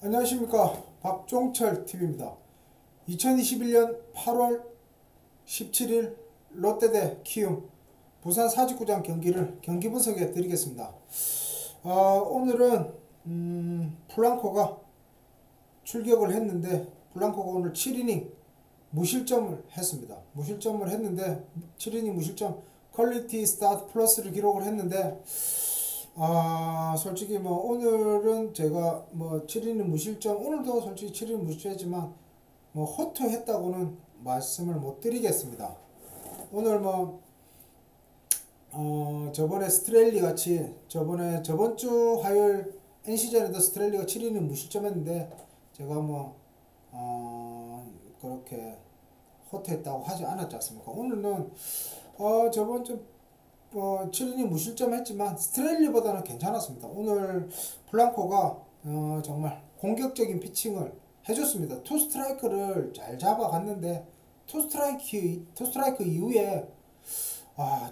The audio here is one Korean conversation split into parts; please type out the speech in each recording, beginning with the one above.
안녕하십니까, 박종철 TV입니다. 2021년 8월 17일 롯데 대 키움 부산 사직구장 경기를 경기 분석해 드리겠습니다. 오늘은 플랑코가 출격을 했는데 플랑코가 오늘 7이닝 무실점을 했습니다. 무실점을 했는데 7이닝 무실점 퀄리티 스타트 플러스를 기록을 했는데 솔직히 뭐 오늘은 제가 뭐 7이닝 무실점, 오늘도 솔직히 7이닝 무실점이지만 뭐 호투했다고는 말씀을 못 드리겠습니다. 오늘 뭐 저번에 스트레일리 같이 저번 주 화요일 NC전에도 스트레일리가 7이닝 무실점했는데 제가 뭐 그렇게 호투했다고 하지 않았지 않습니까? 오늘은 저번 주 7이닝 무실점 했지만 스트레일리보다는 괜찮았습니다. 오늘 플랑코가 정말 공격적인 피칭을 해줬습니다. 투 스트라이크를 잘 잡아갔는데 투 스트라이크 이후에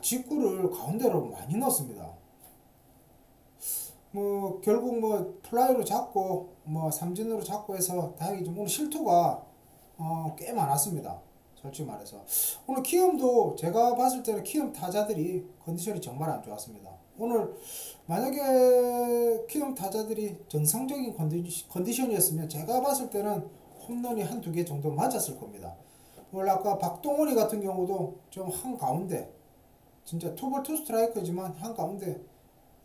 직구를 가운데로 많이 넣었습니다. 뭐 결국 뭐 플라이로 잡고 뭐 삼진으로 잡고 해서 다행히 좀 오늘 실투가 꽤 많았습니다. 솔직히 말해서 오늘 키움도 제가 봤을 때는 키움 타자들이 컨디션이 정말 안 좋았습니다. 오늘 만약에 키움 타자들이 정상적인 컨디션이었으면 제가 봤을 때는 홈런이 한두 개 정도 맞았을 겁니다. 오늘 아까 박동원이 같은 경우도 좀 한가운데 진짜 투볼 투 스트라이크지만 한가운데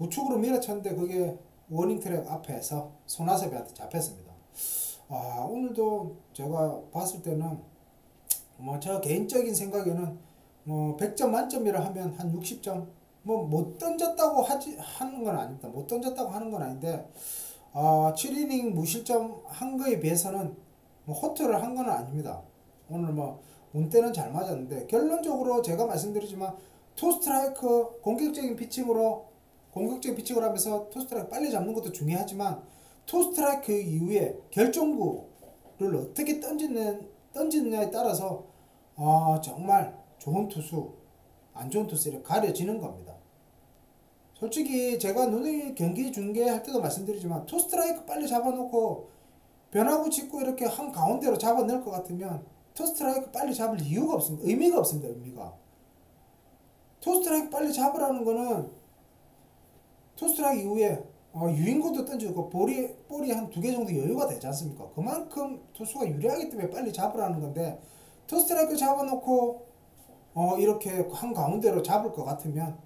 우측으로 밀어쳤는데 그게 워닝 트랙 앞에서 손아섭이한테 잡혔습니다. 오늘도 제가 봤을 때는 뭐 저 개인적인 생각에는 뭐 100점 만점이라 하면 한 60점 뭐 못 던졌다고 하는 건 아닙니다. 못 던졌다고 하는 건 아닌데 7이닝 무실점 한 거에 비해서는 뭐 호투를 한 건 아닙니다. 오늘 뭐 운때는 잘 맞았는데 결론적으로 제가 말씀드리지만 투 스트라이크 공격적인 피칭을 하면서 투 스트라이크 빨리 잡는 것도 중요하지만 투 스트라이크 이후에 결정구를 어떻게 던지느냐에 따라서 정말 좋은 투수, 안 좋은 투수를 가려지는 겁니다. 솔직히 제가 눈에 경기 중계할 때도 말씀드리지만 투 스트라이크 빨리 잡아놓고 변화구 짓고 이렇게 한 가운데로 잡아낼 것 같으면 투 스트라이크 빨리 잡을 이유가 없습니다. 의미가 없습니다. 의미가. 투 스트라이크 빨리 잡으라는 거는 투 스트라이크 이후에 유인구도 던지고 볼이 한 2개 정도 여유가 되지 않습니까? 그만큼 투수가 유리하기 때문에 빨리 잡으라는 건데 투 스트라이크 잡아놓고 이렇게 한 가운데로 잡을 것 같으면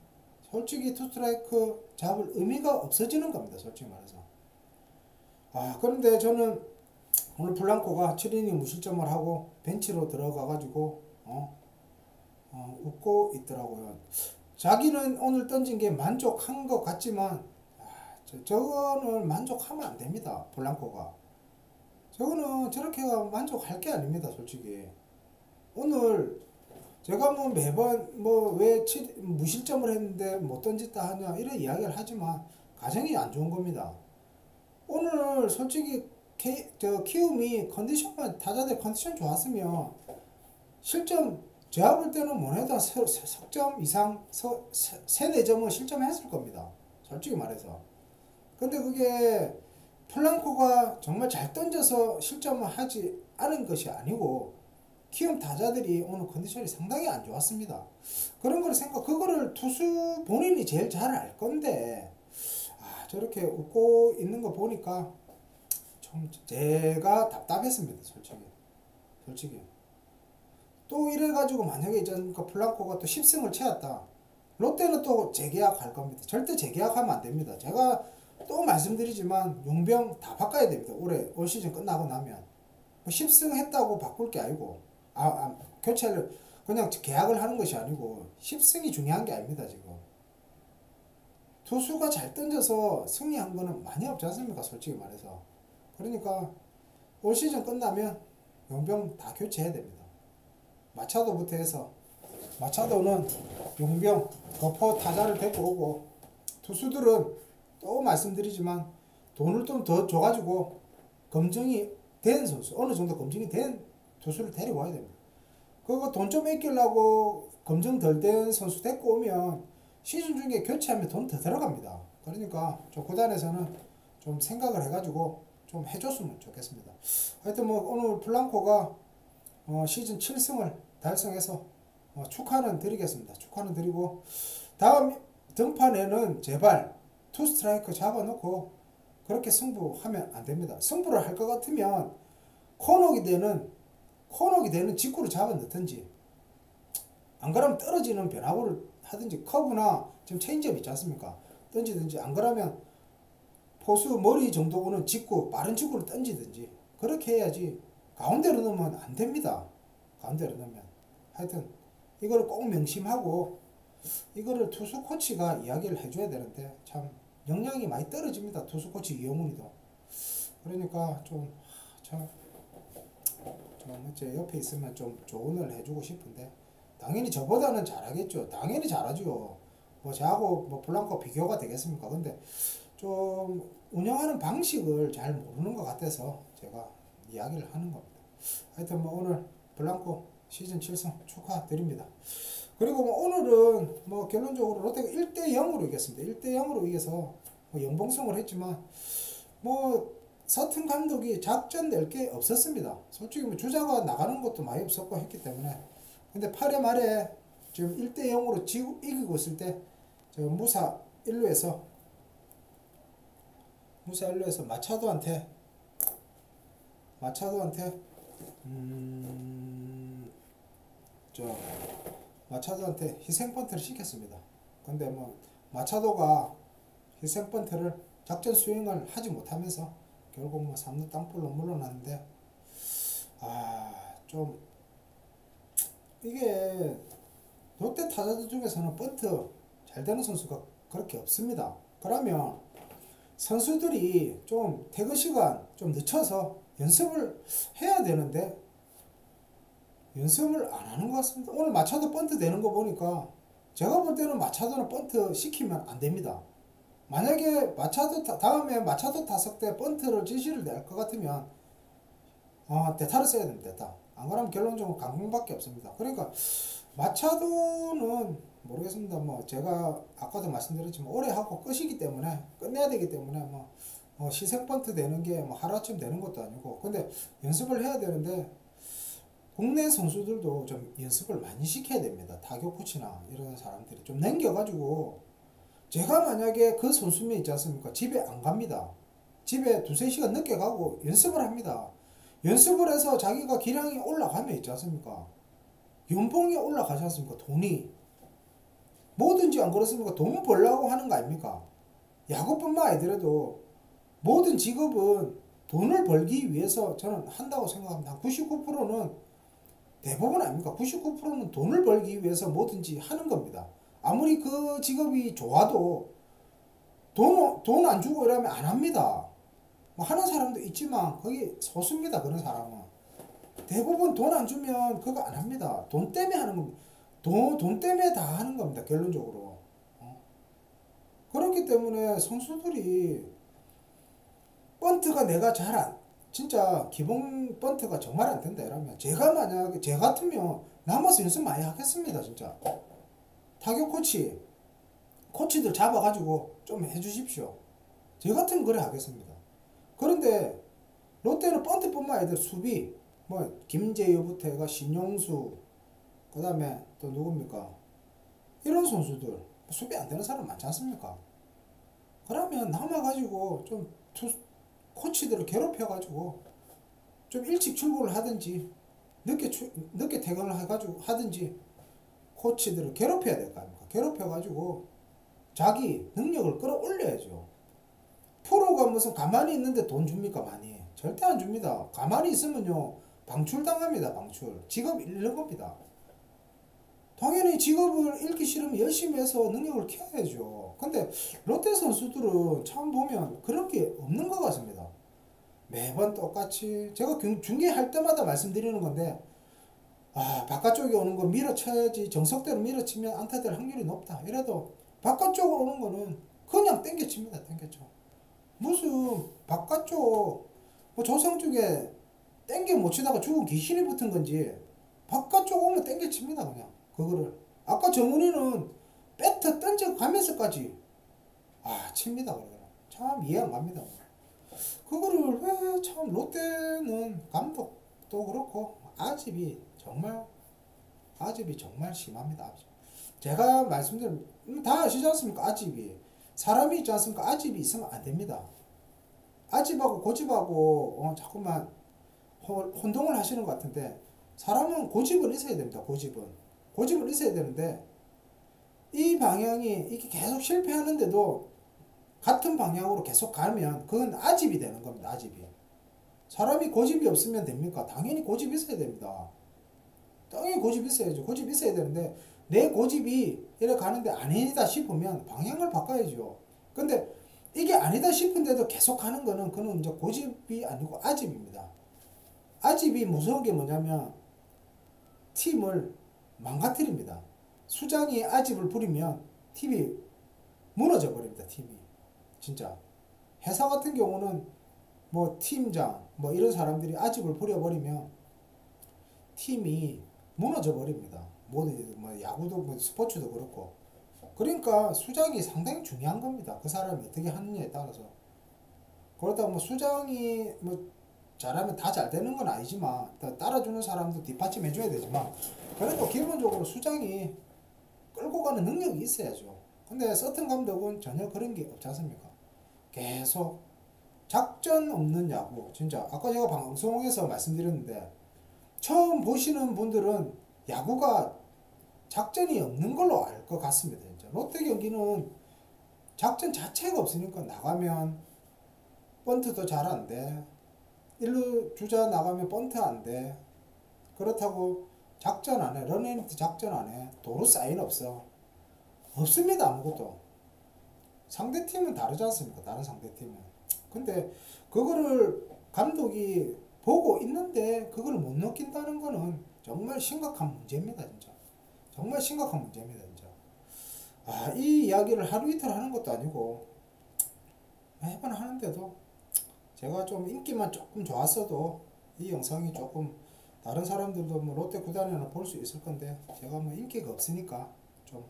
솔직히 투 스트라이크 잡을 의미가 없어지는 겁니다. 솔직히 말해서. 그런데 저는 오늘 플랑코가 7이닝 무실점을 하고 벤치로 들어가 가지고 웃고 있더라고요. 자기는 오늘 던진 게 만족한 것 같지만 저거는 만족하면 안 됩니다. 플랑코가 저거는 저렇게 만족할 게 아닙니다. 솔직히 오늘 제가 뭐 매번 왜 무실점을 했는데 못 던졌다 하냐 이런 이야기를 하지만 가정이 안 좋은 겁니다. 오늘 솔직히 키움이 타자들 컨디션 좋았으면 실점 제가 볼 때는 뭐해도 석점 이상 3-4점은 실점했을 겁니다. 솔직히 말해서. 근데 그게 플랑코가 정말 잘 던져서 실점을 하지 않은 것이 아니고 키움 타자들이 오늘 컨디션이 상당히 안 좋았습니다. 그런 걸 그거를 투수 본인이 제일 잘 알 건데 저렇게 웃고 있는 거 보니까 좀 제가 답답했습니다. 솔직히 또 이래가지고 만약에 플랑코가 또 10승을 채웠다. 롯데는 또 재계약할 겁니다. 절대 재계약하면 안 됩니다. 제가 또 말씀드리지만 용병 다 바꿔야 됩니다. 올 시즌 끝나고 나면 10승 했다고 바꿀 게 아니고 교체를 그냥 계약을 하는 것이 아니고 10승이 중요한 게 아닙니다. 지금 투수가 잘 던져서 승리한 거는 많이 없지 않습니까? 솔직히 말해서. 그러니까 올 시즌 끝나면 용병 다 교체해야 됩니다. 마차도부터 해서 마차도는 용병 거포 타자를 데리고 오고 투수들은 또 말씀드리지만 돈을 좀 더 줘가지고 검증이 된 선수, 어느 정도 검증이 된 투수를 데리고 와야 됩니다. 그거 돈 좀 아끼려고 검증 덜 된 선수 데리고 오면 시즌 중에 교체하면 돈 더 들어갑니다. 그러니까 좀 구단에서는 좀 생각을 해가지고 좀 해줬으면 좋겠습니다. 하여튼 뭐 오늘 블랑코가 시즌 7승을 달성해서 축하는 드리겠습니다. 축하는 드리고 다음 등판에는 제발 투 스트라이크 잡아놓고 그렇게 승부하면 안 됩니다. 승부를 할 것 같으면 코너기 되는 직구를 잡아 넣든지 안 그러면 떨어지는 변화구를 하든지 커브나 지금 체인지업 있지 않습니까? 던지든지 안 그러면 포수 머리 정도 오는 직구 빠른 직구를 던지든지 그렇게 해야지 가운데로 넣으면 안 됩니다. 가운데로 넣으면 하여튼 이거를 꼭 명심하고 이거를 투수 코치가 이야기를 해줘야 되는데 참 역량이 많이 떨어집니다. 투수 코치 이용훈이도. 그러니까 참 제 옆에 있으면 좀 조언을 해주고 싶은데 당연히 저보다는 잘하겠죠. 당연히 잘하죠. 뭐 저하고 뭐 블랑코 비교가 되겠습니까? 근데 좀 운영하는 방식을 잘 모르는 것 같아서 제가 이야기를 하는 겁니다. 하여튼 뭐 오늘 블랑코 시즌 7승 축하드립니다. 그리고 뭐 오늘은 뭐 결론적으로 롯데가 1대 0으로 이겼습니다. 1대 0으로 이겨서 뭐 연봉승을 했지만 뭐 서튼 감독이 작전 낼 게 없었습니다. 솔직히 뭐 주자가 나가는 것도 많이 없었고 했기 때문에. 근데 8회 말에 지금 1대 0으로 이기고 있을 때 저 무사 1루에서 마차도한테 마차도한테 희생번트를 시켰습니다. 근데 뭐 마차도가 희생번트를 작전 수행을 하지 못하면서 결국 뭐 3루 땅볼로 물러났는데 좀 이게 롯데 타자들 중에서는 번트 잘 되는 선수가 그렇게 없습니다. 그러면 선수들이 좀 퇴근 시간 좀 늦춰서 연습을 해야 되는데 연습을 안 하는 것 같습니다. 오늘 마차도 번트 되는 거 보니까 제가 볼 때는 마차도는 번트 시키면 안 됩니다. 만약에 다음에 마차도 타석 때 번트를 지시를 낼 것 같으면 대타를 써야 됩니다. 대타. 안 그러면 결론적으로 강공밖에 없습니다. 그러니까 마차도는 모르겠습니다. 뭐 제가 아까도 말씀드렸지만 오래 하고 끝이기 때문에 끝내야 되기 때문에 뭐 시생 번트 되는 게 뭐 하루아침 되는 것도 아니고 근데 연습을 해야 되는데 국내 선수들도 좀 연습을 많이 시켜야 됩니다. 타격 코치나 이런 사람들이 좀 남겨가지고 제가 만약에 그 선수면 있지 않습니까? 집에 안 갑니다. 집에 2-3시간 늦게 가고 연습을 합니다. 연습을 해서 자기가 기량이 올라가면 있지 않습니까? 연봉이 올라가지 않습니까? 돈이. 뭐든지 안 그렇습니까? 돈 벌려고 하는 거 아닙니까? 야구뿐만 아니더라도 모든 직업은 돈을 벌기 위해서 저는 한다고 생각합니다. 99%는 대부분 아닙니까? 99%는 돈을 벌기 위해서 뭐든지 하는 겁니다. 아무리 그 직업이 좋아도 돈 안 주고 이러면 안 합니다. 뭐 하는 사람도 있지만 거기 소수입니다. 그런 사람은. 대부분 돈 안 주면 그거 안 합니다. 돈 때문에 하는 겁니다. 돈 때문에 다 하는 겁니다. 결론적으로. 그렇기 때문에 선수들이 번트가 내가 진짜 기본 번트가 정말 안 된다 이러면 제가 만약에 제 같으면 남아서 연습 많이 하겠습니다. 진짜. 타격 코치들 잡아가지고 좀 해주십시오. 저 같으면 그래 하겠습니다. 그런데 롯데는 번트뿐만 아니라 수비 뭐 김재효부터 해가 신용수 그 다음에 또 누굽니까 이런 선수들 수비 안 되는 사람 많지 않습니까? 그러면 남아가지고 좀 코치들을 괴롭혀가지고 좀 일찍 출근을 하든지 늦게 퇴근을 해가지고 하든지 코치들을 괴롭혀야 될 거 아닙니까? 괴롭혀가지고 자기 능력을 끌어올려야죠. 프로가 무슨 가만히 있는데 돈 줍니까? 많이 절대 안 줍니다. 가만히 있으면요 방출당합니다. 방출. 직업 잃는 겁니다. 당연히 직업을 잃기 싫으면 열심히 해서 능력을 키워야죠. 근데 롯데 선수들은 참 보면 그런 게 없는 것 같습니다. 매번 똑같이 제가 중계할 때마다 말씀드리는 건데 바깥쪽에 오는 거 밀어쳐야지 정석대로 밀어치면 안타 될 확률이 높다. 이래도 바깥쪽으로 오는 거는 그냥 땡겨칩니다. 땡겨쳐. 무슨 바깥쪽 뭐 조성 쪽에 땡겨 못 치다가 죽은 귀신이 붙은 건지 바깥쪽 오면 땡겨칩니다. 그냥 그거를 아까 정훈이는 배트 던져 가면서까지 칩니다. 그러면 참 이해 안 갑니다. 그거를 왜 참 롯데는 감독도 그렇고 아집이 정말 심합니다. 아집. 제가 말씀드린 다 아시지 않습니까? 아집이 사람이 있지 않습니까? 아집이 있으면 안 됩니다. 아집하고 고집하고 자꾸만 혼동을 하시는 것 같은데 사람은 고집은 있어야 됩니다. 고집은 있어야 되는데 이 방향이 이게 계속 실패하는데도 같은 방향으로 계속 가면 그건 아집이 되는 겁니다. 아집이. 사람이 고집이 없으면 됩니까? 당연히 고집이 있어야 됩니다. 당연히 고집이 있어야죠. 고집이 있어야 되는데 내 고집이 이래 가는데 아니다 싶으면 방향을 바꿔야죠. 근데 이게 아니다 싶은데도 계속 가는 거는 그는 이제 고집이 아니고 아집입니다. 아집이 무서운 게 뭐냐면 팀을 망가뜨립니다. 수장이 아집을 부리면 팀이 무너져 버립니다. 팀이. 진짜. 회사 같은 경우는 뭐 팀장 뭐 이런 사람들이 아집을 부려버리면 팀이 무너져 버립니다. 뭐 야구도 뭐 스포츠도 그렇고. 그러니까 수장이 상당히 중요한 겁니다. 그 사람이 어떻게 하느냐에 따라서. 그렇다고 뭐 수장이 뭐 잘하면 다 잘 되는 건 아니지만 따라주는 사람도 뒷받침해 줘야 되지만 그래도 기본적으로 수장이 끌고 가는 능력이 있어야죠. 근데 서튼 감독은 전혀 그런 게 없지 않습니까? 계속 작전 없는 야구. 진짜 아까 제가 방송에서 말씀드렸는데 처음 보시는 분들은 야구가 작전이 없는 걸로 알 것 같습니다. 진짜. 롯데 경기는 작전 자체가 없으니까 나가면 번트도 잘 안 돼. 1루 주자 나가면 번트 안 돼. 그렇다고 작전 안 해. 런앤리트 작전 안 해. 도루 사인 없어. 없습니다. 아무것도. 상대팀은 다르지 않습니까? 다른 상대팀은. 근데 그거를 감독이 보고 있는데 그걸 못 느낀다는 거는 정말 심각한 문제입니다. 진짜. 정말 심각한 문제입니다. 진짜. 이 이야기를 하루 이틀 하는 것도 아니고 매번 하는데도 제가 좀 인기만 조금 좋았어도 이 영상이 조금 다른 사람들도 뭐 롯데 구단에는 볼 수 있을 건데 제가 뭐 인기가 없으니까 좀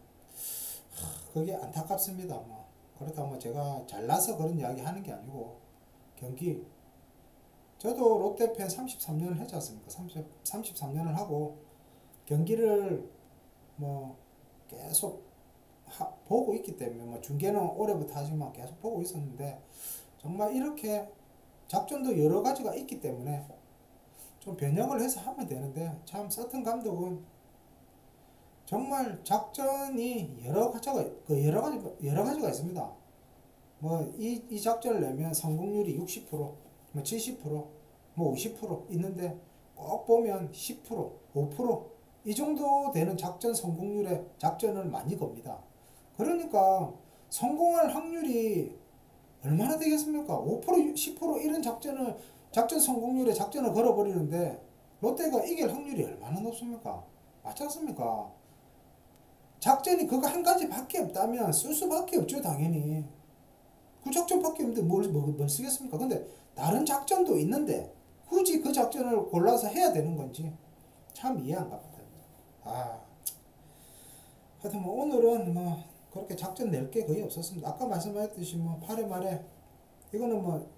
그게 안타깝습니다. 뭐 그렇다고 뭐 제가 잘나서 그런 이야기 하는 게 아니고 경기 저도 롯데 팬 33년을 했지 않습니까? 33년을 하고 경기를 뭐 계속 보고 있기 때문에 뭐 중계는 올해부터 하지만 계속 보고 있었는데 정말 이렇게 작전도 여러 가지가 있기 때문에 좀 변형을 해서 하면 되는데 참 서튼 감독은 정말 작전이 여러 가지가 있습니다. 뭐 이 작전을 내면 성공률이 60%, 뭐 70%, 뭐 50% 있는데 꼭 보면 10%, 5%이 정도 되는 작전 성공률의 작전을 많이 겁니다. 그러니까 성공할 확률이 얼마나 되겠습니까? 5%, 10% 이런 작전 성공률의 작전을 걸어버리는데 롯데가 이길 확률이 얼마나 높습니까? 맞지 않습니까? 작전이 그거 한 가지밖에 없다면 쓸 수밖에 없죠. 당연히 그 작전밖에 없는데 뭘 쓰겠습니까? 근데 다른 작전도 있는데 굳이 그 작전을 골라서 해야 되는 건지 참 이해 안 갑니다. 하여튼 뭐 오늘은 뭐 그렇게 작전 낼 게 거의 없었습니다. 아까 말씀하셨듯이 뭐 8회 말에 이거는 뭐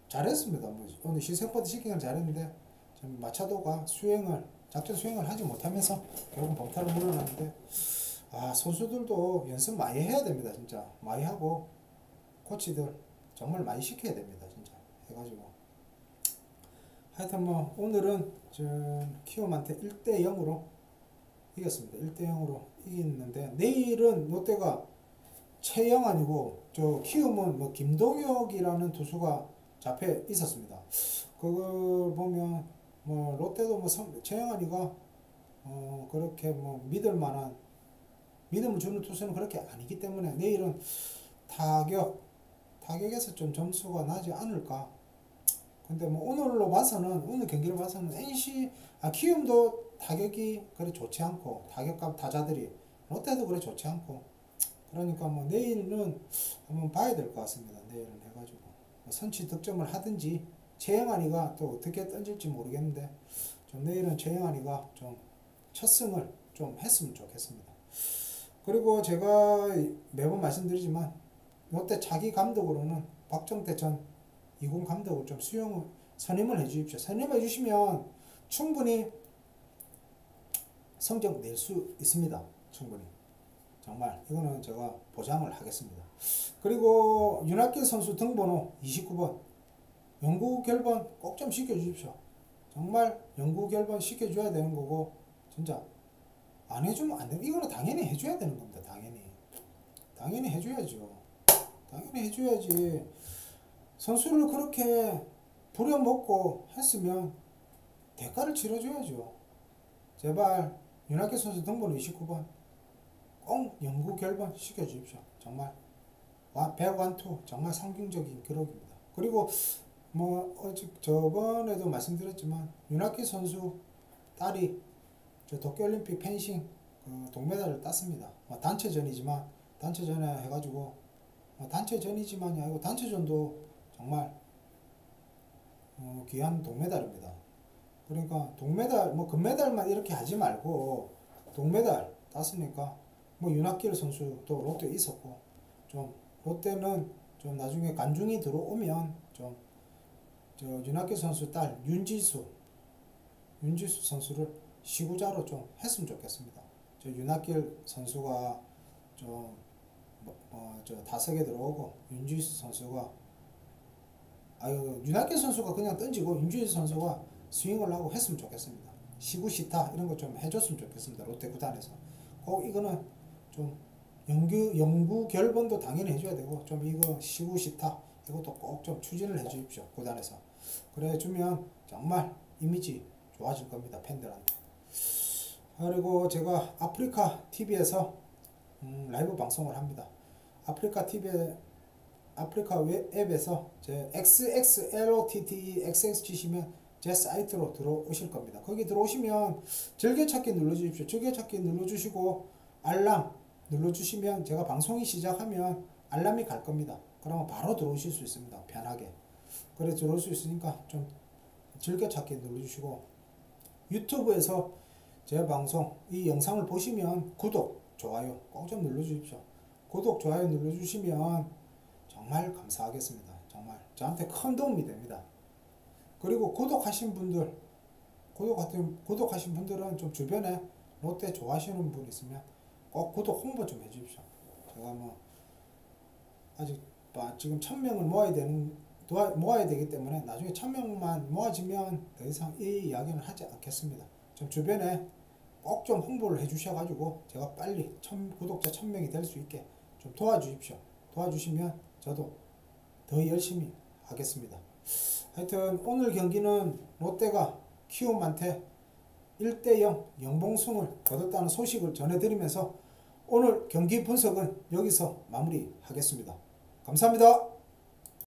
잘했습니다. 뭐 오늘 시생버드 시킨 건 잘했는데 좀 마차도가 작전 수행을 하지 못하면서 결국 범타를 물어놨는데 선수들도 연습 많이 해야 됩니다. 진짜 많이 하고 코치들 정말 많이 시켜야 됩니다. 진짜 해가지고 하여튼 뭐 오늘은 키움한테 1대0으로 이겼습니다. 1대0으로 이겼는데 내일은 롯데가 최영환이고 저 키움은 뭐 김동혁이라는 투수가 잡혀 있었습니다. 그걸 보면 뭐 롯데도 뭐 최영환이가 그렇게 뭐 믿음을 주는 투수는 그렇게 아니기 때문에 내일은 타격에서 좀 점수가 나지 않을까. 근데 뭐 오늘 경기를 봐서는 키움도 타격이 그래 좋지 않고 타격감 타자들이 롯데도 그래 좋지 않고 그러니까 뭐 내일은 한번 봐야 될 것 같습니다. 내일은 해가지고 뭐 선취 득점을 하든지 최영환이가 또 어떻게 던질지 모르겠는데 좀 내일은 최영환이가 좀 첫 승을 좀 했으면 좋겠습니다. 그리고 제가 매번 말씀드리지만 롯데 차기 감독으로는 박정태 전 이군 감독을 좀 선임을 해 주십시오. 선임해 주시면 충분히 성적 낼 수 있습니다. 충분히. 정말 이거는 제가 보장을 하겠습니다. 그리고 윤학길 선수 등번호 29번 영구 결번 꼭 좀 시켜주십시오. 정말 영구 결번 시켜줘야 되는 거고, 진짜 안 해주면 안 돼. 이거는 당연히 해줘야 되는 겁니다. 당연히 해줘야죠. 당연히 해줘야지. 선수를 그렇게 부려먹고 했으면 대가를 치러줘야죠. 제발 윤학길 선수 등번호 29번 꼭 영구 결번 시켜주십시오. 정말 백완투 정말 상징적인 기록입니다. 그리고 저번에도 말씀드렸지만 윤학길 선수 딸이 저 도쿄올림픽 펜싱 동메달을 땄습니다. 단체전에 해가지고 단체전이지만이 아니고 단체전도 정말 귀한 동메달입니다. 그러니까 동메달 금메달만 이렇게 하지 말고 동메달 땄으니까 윤학길 선수도 롯데에 있었고, 좀 롯데는 좀 나중에 관중이 들어오면 좀 저 윤학길 선수 딸 윤지수 선수를 시구자로 좀 했으면 좋겠습니다. 저 윤학길 선수가 좀 저 타석에 들어오고 윤지수 선수가 윤학길 선수가 그냥 던지고 윤지수 선수가 스윙을 하고 했으면 좋겠습니다. 시구 시타 이런 거 좀 해줬으면 좋겠습니다. 롯데 구단에서 꼭 이거는 좀 영구 결번도 당연히 해줘야 되고, 좀 이거 시구 시타 이것도 꼭 좀 추진을 해 주십시오. 구단에서. 그래 주면 정말 이미지 좋아질 겁니다. 팬들한테. 그리고 제가 아프리카 TV에서 라이브 방송을 합니다. 아프리카 TV에 아프리카 웹에서 제 XXLOTTE 치시면 제 사이트로 들어오실 겁니다. 거기 들어오시면 즐겨찾기 눌러주십시오. 즐겨찾기 눌러주시고 알람 눌러주시면 제가 방송이 시작하면 알람이 갈 겁니다. 그러면 바로 들어오실 수 있습니다. 편하게. 그래 들어올 수 있으니까 좀 즐겨찾기 눌러주시고, 유튜브에서 제 방송 이 영상을 보시면 구독, 좋아요 꼭 좀 눌러주십시오. 구독, 좋아요 눌러주시면 정말 감사하겠습니다. 정말 저한테 큰 도움이 됩니다. 그리고 구독하신 분들은 좀 주변에 롯데 좋아하시는 분 있으면 꼭 구독 홍보 좀 해주십시오. 제가 아직 지금 1000명을 모아야 되기 때문에 나중에 1000명만 모아지면 더 이상 이 이야기는 하지 않겠습니다. 좀 주변에 꼭 좀 홍보를 해주셔가지고 제가 빨리 구독자 1000명이 될 수 있게 좀 도와주십시오. 도와주시면 저도 더 열심히 하겠습니다. 하여튼 오늘 경기는 롯데가 키움한테 1대0 연봉승을 거뒀다는 소식을 전해드리면서 오늘 경기 분석은 여기서 마무리하겠습니다. 감사합니다.